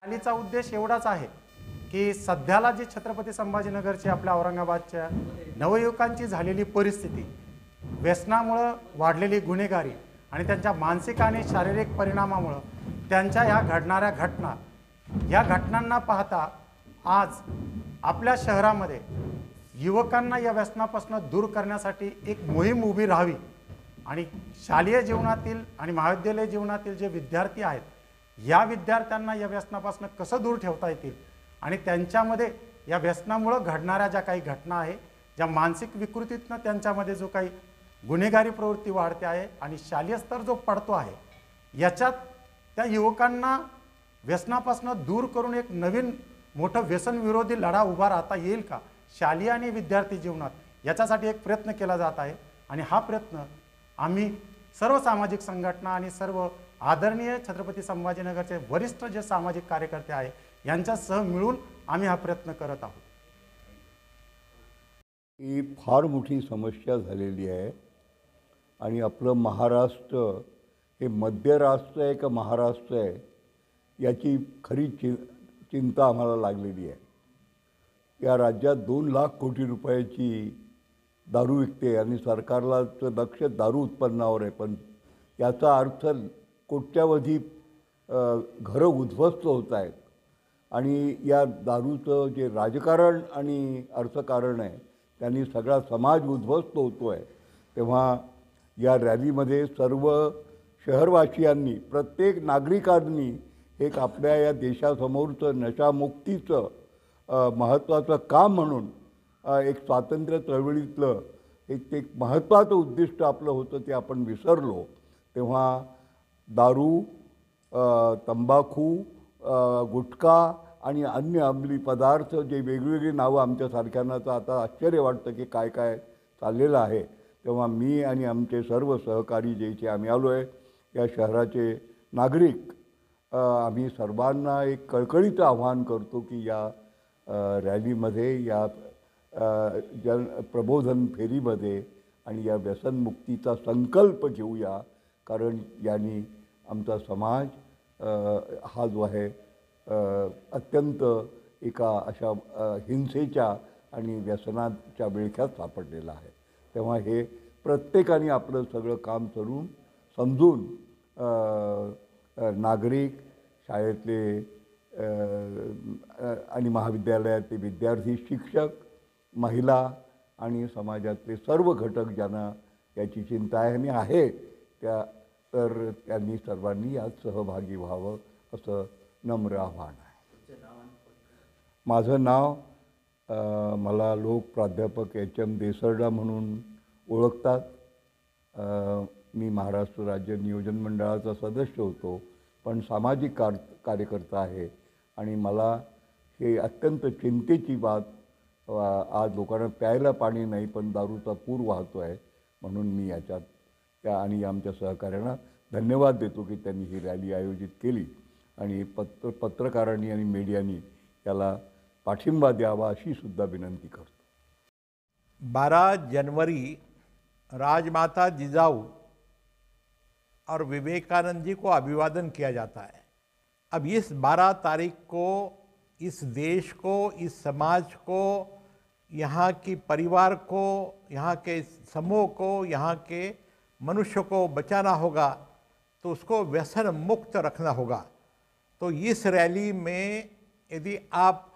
रॅलीचा उद्देश एवढाच आहे की सध्याला जी छत्रपती संभाजीनगरची आपल्या औरंगाबादच्या नवयुवकांची झालेली परिस्थिती, व्यसनामुळं वाढलेली गुन्हेगारी आणि त्यांच्या मानसिक आणि शारीरिक परिणामामुळं त्यांच्या ह्या घडणाऱ्या घटना, या घटनांना पाहता आज आपल्या शहरामध्ये युवकांना या व्यसनापासून दूर करण्यासाठी एक मोहीम उभी राहावी आणि शालेय जीवनातील आणि महाविद्यालय जीवनातील जे विद्यार्थी आहेत, या विद्यार्थ्यांना या व्यसनापासून कसं दूर ठेवता येतील आणि त्यांच्यामध्ये या व्यसनामुळं घडणाऱ्या ज्या काही घटना आहे, ज्या मानसिक विकृतीतनं त्यांच्यामध्ये जो काही गुन्हेगारी प्रवृत्ती वाढते आहे आणि शालेय स्तर जो पडतो आहे, याच्यात त्या युवकांना व्यसनापासून दूर करून एक नवीन मोठं व्यसनविरोधी लढा उभा राहता येईल का शालेय आणि विद्यार्थी जीवनात, याच्यासाठी एक प्रयत्न केला जात आहे। आणि हा प्रयत्न आम्ही सर्व सामाजिक संघटना आणि सर्व आदरणीय छत्रपती संभाजीनगरचे वरिष्ठ जे सामाजिक कार्यकर्ते आहे यांच्यासह मिळून आम्ही हा प्रयत्न करत आहोत। ही फार मोठी समस्या झालेली आहे आणि आपलं महाराष्ट्र हे मध्य राष्ट्र आहे का महाराष्ट्र आहे याची खरी चिंता आम्हाला लागलेली आहे। या राज्यात 2 लाख कोटी रुपयाची दारू विकते आणि सरकारला लक्ष दारू उत्पन्नावर आहे, पण याचा अर्थ कोट्यावधी घरं उद्ध्वस्त होत आहेत आणि या दारूचं जे राजकारण आणि अर्थकारण आहे त्यांनी सगळा समाज उद्ध्वस्त होतो आहे। तेव्हा या रॅलीमध्ये सर्व शहरवासियांनी, प्रत्येक नागरिकांनी एक आपल्या या देशासमोरचं नशामुक्तीचं महत्त्वाचं काम म्हणून एक स्वातंत्र्य चळवळीतलं एक महत्त्वाचं उद्दिष्ट आपलं होतं ते आपण विसरलो। तेव्हा दारू, तंबाखू, गुटखा आणि अन्य अंमली पदार्थ जे वेगवेगळी नावं आमच्यासारख्यांना तर आता आश्चर्य वाटतं की काय काय चाललेलं आहे। तेव्हा मी आणि आमचे सर्व सहकारी जे इथे आम्ही आलो आहे या शहराचे नागरिक, आम्ही सर्वांना एक कळकळीचं आव्हान करतो की या रॅलीमध्ये, या प्रबोधन फेरीमध्ये आणि या व्यसनमुक्तीचा संकल्प घेऊया, कारण यांनी आमचा समाज हा जो आहे अत्यंत एका अशा हिंसेच्या आणि व्यसनाच्या विळख्यात सापडलेला आहे। तेव्हा हे प्रत्येकाने आपलं सगळं काम करून समजून नागरिक, शाळेतले आणि महाविद्यालयातले विद्यार्थी, शिक्षक, महिला आणि समाजातले सर्व घटक ज्यांना याची चिंता आहे आणि आहे तर त्यांनी सर्वांनी यात सहभागी व्हावं असं नम्र आव्हान आहे। माझं नाव, मला लोक प्राध्यापक HM देसरडा म्हणून ओळखतात। मी महाराष्ट्र राज्य नियोजन मंडळाचा सदस्य होतो, पण सामाजिक कार्यकर्ता आहे आणि मला हे अत्यंत चिंतेची बात, आज लोकांना प्यायला पाणी नाही पण दारूचा पूर वाहतो आहे, म्हणून मी याच्यात आणि आमच्या सहकाऱ्यांना धन्यवाद देतो की त्यांनी ही रॅली आयोजित केली आणि पत्रकारांनी आणि मीडियानी याला पाठिंबा द्यावा अशी सुद्धा विनंती करतो। 12 जनवरी राजमाता जिजाऊ और विवेकानंद जी को अभिवादन किया जाता है। अब इस 12 तारीख को इस देश को, इस समाज को, यहाँ की परिवार को, यहाँ के समूह को, यहाँ के मनुष्य को बचाना होगा, तो उसको व्यसन मुक्त रखना होगा। तो इस रैली में यदि आप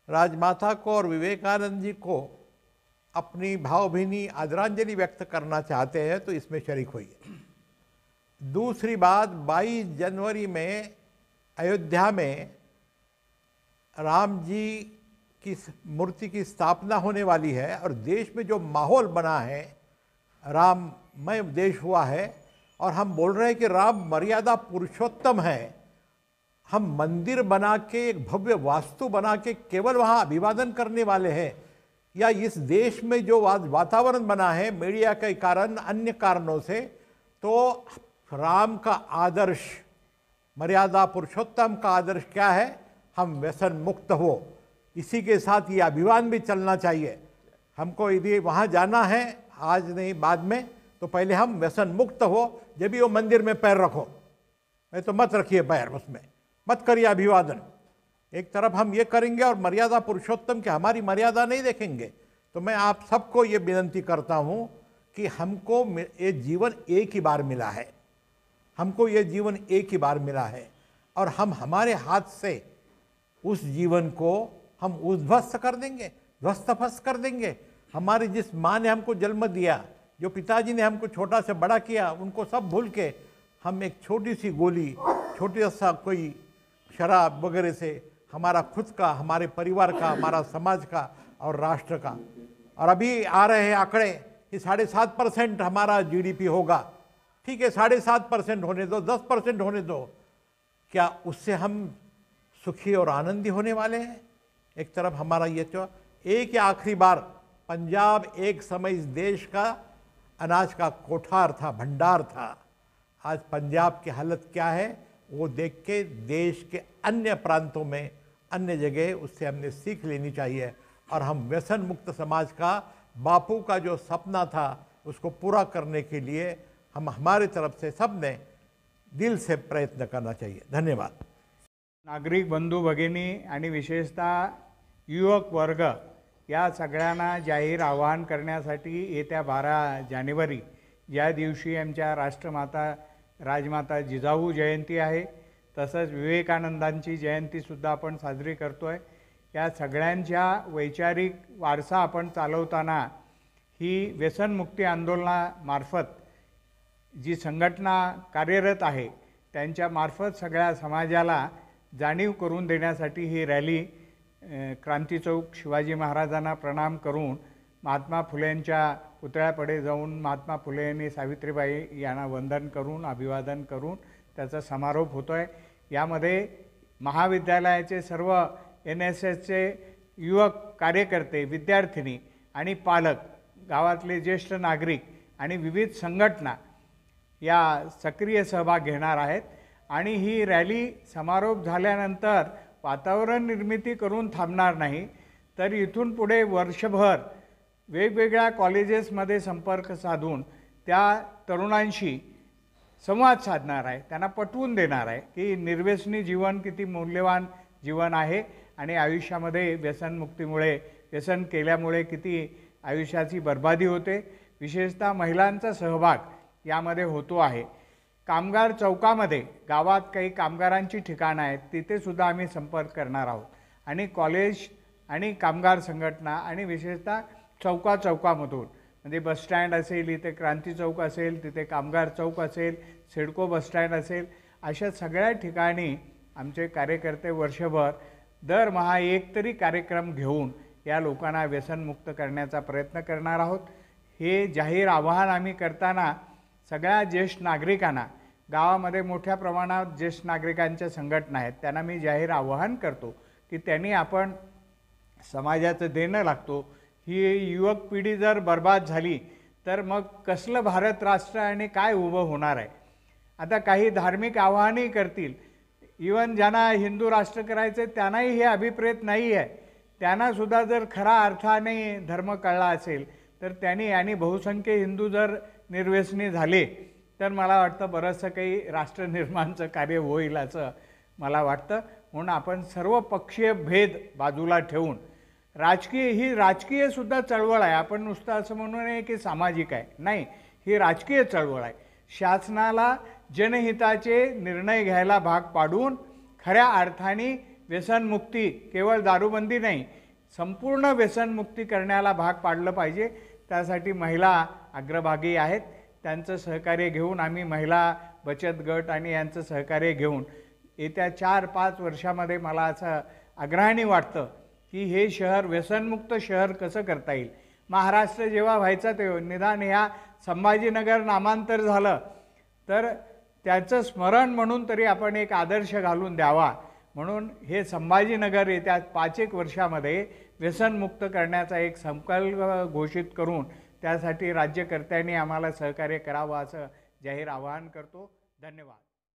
राजमाता को और विवेकानंद जी को अपनी भावभीनी आदरांजलि व्यक्त करना चाहते हैं तो इसमें शरीक होइए। दूसरी बात, 22 जनवरी में अयोध्या में राम जी की मूर्ति की स्थापना होने वाली है और देश में जो माहौल बना है, राममय देश हुआ है और हम बोल रहे हैं कि राम मर्यादा पुरुषोत्तम है। हम मंदिर बना के, एक भव्य वास्तु बना के केवल वहाँ अभिवादन करने वाले हैं, या इस देश में जो वातावरण बना है मीडिया के कारण, अन्य कारणों से, तो राम का आदर्श, मर्यादा पुरुषोत्तम का आदर्श क्या है? हम व्यसन मुक्त हो। इसी के साथ ये अभियान भी चलना चाहिए। हमको यदि वहाँ जाना है, आज नहीं बाद में, तो पहले हम व्यसन मुक्त हो, जब भी वो मंदिर में पैर रखो, नहीं तो मत रखिए पैर उसमें। मत करिए अभिवादन। एक तरफ हम ये करेंगे और मर्यादा पुरुषोत्तम की हमारी मर्यादा नहीं देखेंगे। तो मैं आप सबको ये विनती करता हूँ कि हमको ये जीवन एक ही बार मिला है, हमको ये जीवन एक ही बार मिला है और हम हमारे हाथ से उस जीवन को हम उद्ध्वस्त कर देंगे, ध्वस्तफस्त कर देंगे। हमारी जिस माँ ने हमको जन्म दिया, जो पिताजी ने हमको छोटा से बड़ा किया, उनको सब भूल के हम एक छोटी सी गोली, छोटा सा कोई शराब वगैरह से हमारा खुद का, हमारे परिवार का, हमारा समाज का और राष्ट्र का, और अभी आ रहे हैं आंकड़े कि 7.5% हमारा जीडीपी होगा। ठीक है, 7.5% होने दो, 10% होने दो, क्या उससे हम सुखी और आनंदी होने वाले हैं? एक तरफ हमारा ये तो एक आखिरी बार पंजाब एक समय इस देश का अनाज का कोठार था, भंडार था। आज पंजाब की हालत क्या है वो देख के देश के अन्य प्रांतों में, अन्य जगह उससे हमने सीख लेनी चाहिए और हम व्यसन मुक्त समाज का, बापू का जो सपना था उसको पूरा करने के लिए हम हमारी तरफ से सब ने दिल से प्रयत्न करना चाहिए। धन्यवाद। नागरिक बंधू भगिनी आणि विशेषतः युवक वर्ग या सगळ्यांना जाहीर आवाहन करण्यासाठी येत्या 12 जानेवारी ज्या दिवशी आमच्या राष्ट्रमाता राजमाता जिजाऊ जयंती आहे, तसंच विवेकानंदांची जयंतीसुद्धा आपण साजरी करतो आहे। या सगळ्यांच्या वैचारिक वारसा आपण चालवताना ही व्यसनमुक्ती आंदोलनामार्फत जी संघटना कार्यरत आहे त्यांच्यामार्फत सगळ्या समाजाला जाणीव करून देण्यासाठी ही रॅली क्रांती चौक शिवाजी महाराजांना प्रणाम करून महात्मा फुलेंच्या पुतळ्यापुढे जाऊन महात्मा फुले यांनी सावित्रीबाई यांना वंदन करून अभिवादन करून त्याचा समारोप होतो आहे। यामध्ये महाविद्यालयाचे सर्व NSSचे युवक कार्यकर्ते, विद्यार्थिनी आणि पालक, गावातले ज्येष्ठ नागरिक आणि विविध संघटना या सक्रिय सहभाग घेणार आहेत आणि ही रॅली समारोप झाल्यानंतर वातावरण निर्मिती करून थांबणार नाही, तर इथून पुढे वर्षभर वेगवेगळ्या कॉलेजेसमध्ये संपर्क साधून त्या तरुणांशी संवाद साधणार आहे, त्यांना पटवून देणार आहे की निर्व्यसनी जीवन किती मौल्यवान जीवन आहे आणि आयुष्यामध्ये व्यसनमुक्तीमुळे, व्यसन केल्यामुळे किती आयुष्याची बर्बादी होते। विशेषतः महिलांचा सहभाग यामध्ये होतो आहे। कामगार चौकामध्ये गावात काही कामगारांची ठिकाणं आहेत, तिथे सुद्धा आम्ही संपर्क करणार आहोत आणि कॉलेज आणि कामगार संघटना आणि विशेषतः चौकामधून, म्हणजे बसस्टँड असेल, इथे क्रांती चौक असेल, तिथे कामगार चौक असेल, सिडको बसस्टँड असेल, अशा सगळ्या ठिकाणी आमचे कार्यकर्ते वर्षभर दरमहा एक तरी कार्यक्रम घेऊन या लोकांना व्यसनमुक्त करण्याचा प्रयत्न करणार आहोत। हे जाहीर आवाहन आम्ही करताना सगळ्या ज्येष्ठ नागरिकांना, गावामध्ये मोठ्या प्रमाणात ज्येष्ठ नागरिकांच्या संघटना आहेत, त्यांना मी जाहीर आवाहन करतो की त्यांनी आपण समाजाचं देणं लागतो। ही युवक पिढी जर बर्बाद झाली तर मग कसलं भारत राष्ट्र आणि काय उभं होणार आहे? आता काही धार्मिक आवाहनही करतील, इवन ज्यांना हिंदू राष्ट्र करायचे त्यांनाही हे अभिप्रेत नाही आहे। त्यांनासुद्धा जर खरा अर्थाने धर्म कळला असेल तर त्यांनी, आणि बहुसंख्य हिंदू जर निर्व्यसनी झाले तर मला वाटतं बरंचसं काही राष्ट्र निर्माणचं कार्य होईल असं मला वाटतं। म्हणून आपण सर्व पक्षीय भेद बाजूला ठेवून राजकीय सुद्धा चळवळ आहे। आपण नुसतं असं म्हणू नये की सामाजिक आहे, नाही, ही राजकीय चळवळ आहे। शासनाला जनहिताचे निर्णय घ्यायला भाग पाडून खऱ्या अर्थाने व्यसनमुक्ती, केवळ दारूबंदी नाही, संपूर्ण व्यसनमुक्ती करण्याला भाग पाडलं पाहिजे। त्यासाठी महिला अग्रभागी आहेत, त्यांचं सहकार्य घेऊन आम्ही महिला बचत गट आणि यांचं सहकार्य घेऊन येत्या 4-5 वर्षामध्ये मला असं आग्रहाने वाटतं की हे शहर व्यसनमुक्त शहर कसं करता येईल। महाराष्ट्र जेव्हा व्हायचा तेव्हा निदान ह्या संभाजीनगर नामांतर झालं तर त्याचं स्मरण म्हणून तरी आपण एक आदर्श घालून द्यावा, म्हणून हे संभाजीनगर येत्या 5-1 वर्षामध्ये व्यसनमुक्त करण्याचा एक संकल्प घोषित करून त्यासाठी राज्यकर्त्यांनी आम्हाला सहकार्य करावं असं जाहीर आवाहन करतो। धन्यवाद।